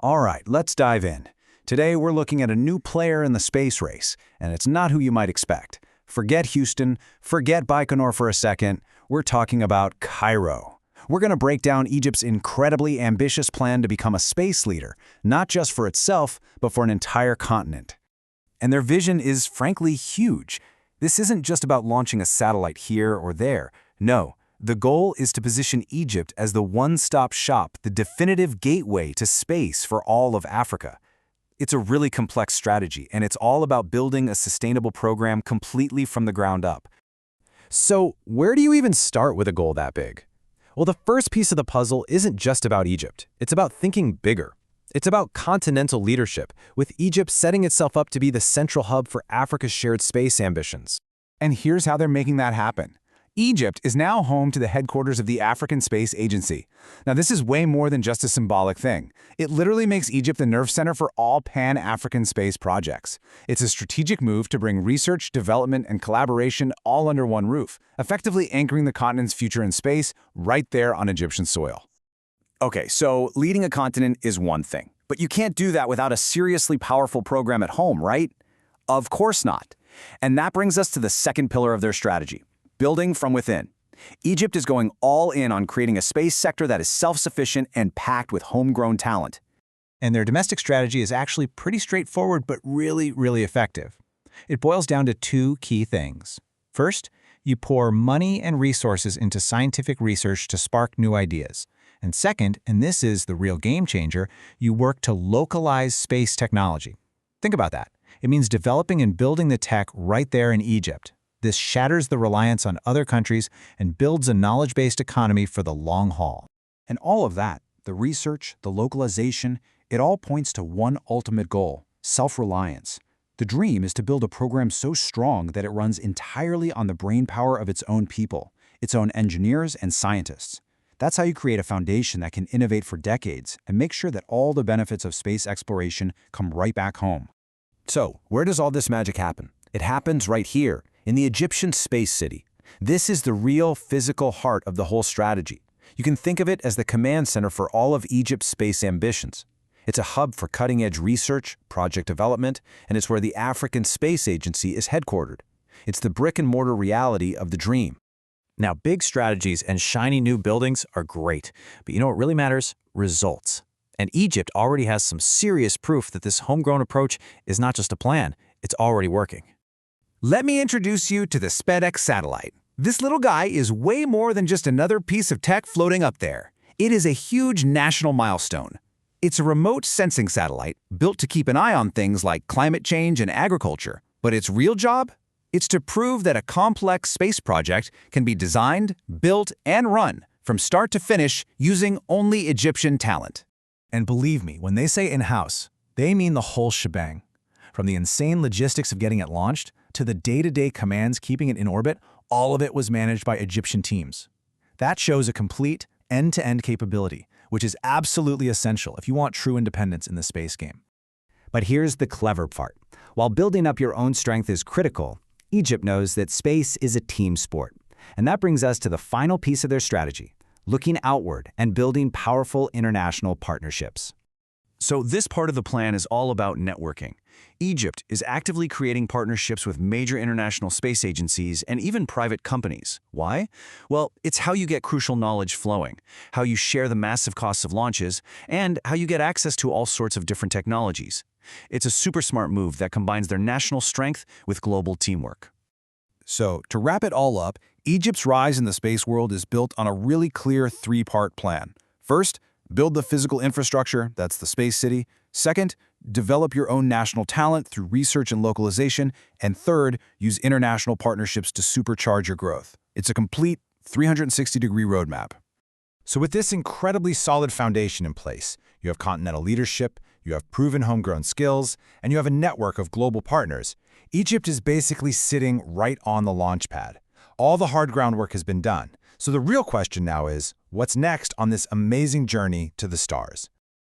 All right, let's dive in. Today, we're looking at a new player in the space race, and it's not who you might expect. Forget Houston, forget Baikonur for a second. We're talking about Cairo. We're going to break down Egypt's incredibly ambitious plan to become a space leader, not just for itself, but for an entire continent. And their vision is, frankly, huge. This isn't just about launching a satellite here or there. No, the goal is to position Egypt as the one-stop shop, the definitive gateway to space for all of Africa. It's a really complex strategy, and it's all about building a sustainable program completely from the ground up. So, where do you even start with a goal that big? Well, the first piece of the puzzle isn't just about Egypt. It's about thinking bigger. It's about continental leadership, with Egypt setting itself up to be the central hub for Africa's shared space ambitions. And here's how they're making that happen. Egypt is now home to the headquarters of the African Space Agency. Now, this is way more than just a symbolic thing. It literally makes Egypt the nerve center for all Pan-African space projects. It's a strategic move to bring research, development, and collaboration all under one roof, effectively anchoring the continent's future in space right there on Egyptian soil. Okay, so leading a continent is one thing, but you can't do that without a seriously powerful program at home, right? Of course not. And that brings us to the second pillar of their strategy. Building from within. Egypt is going all in on creating a space sector that is self-sufficient and packed with homegrown talent. And their domestic strategy is actually pretty straightforward but really effective. It boils down to two key things. First, you pour money and resources into scientific research to spark new ideas. And second, and this is the real game changer, you work to localize space technology. Think about that. It means developing and building the tech right there in Egypt. This shatters the reliance on other countries and builds a knowledge-based economy for the long haul. And all of that, the research, the localization, it all points to one ultimate goal: self-reliance. The dream is to build a program so strong that it runs entirely on the brainpower of its own people, its own engineers and scientists. That's how you create a foundation that can innovate for decades and make sure that all the benefits of space exploration come right back home. So, where does all this magic happen? It happens right here, in the Egyptian space city. This is the real physical heart of the whole strategy. You can think of it as the command center for all of Egypt's space ambitions. It's a hub for cutting-edge research, project development, and it's where the African Space Agency is headquartered. It's the brick-and-mortar reality of the dream. Now, big strategies and shiny new buildings are great, but you know what really matters? Results. And Egypt already has some serious proof that this homegrown approach is not just a plan, it's already working. Let me introduce you to the SpaceX satellite. This little guy is way more than just another piece of tech floating up there. It is a huge national milestone. It's a remote sensing satellite built to keep an eye on things like climate change and agriculture. But its real job? It's to prove that a complex space project can be designed, built, and run from start to finish using only Egyptian talent. And believe me, when they say in-house, they mean the whole shebang. From the insane logistics of getting it launched to the day-to-day commands keeping it in orbit, all of it was managed by Egyptian teams. That shows a complete end-to-end capability, which is absolutely essential if you want true independence in the space game. But here's the clever part. While building up your own strength is critical, Egypt knows that space is a team sport. And that brings us to the final piece of their strategy: looking outward and building powerful international partnerships. So this part of the plan is all about networking. Egypt is actively creating partnerships with major international space agencies and even private companies. Why? Well, it's how you get crucial knowledge flowing, how you share the massive costs of launches, and how you get access to all sorts of different technologies. It's a super smart move that combines their national strength with global teamwork. So, to wrap it all up, Egypt's rise in the space world is built on a really clear three-part plan. First, build the physical infrastructure, that's the space city. Second, develop your own national talent through research and localization. And third, use international partnerships to supercharge your growth. It's a complete 360-degree roadmap. So with this incredibly solid foundation in place, you have continental leadership, you have proven homegrown skills, and you have a network of global partners. Egypt is basically sitting right on the launch pad. All the hard groundwork has been done. So the real question now is, what's next on this amazing journey to the stars?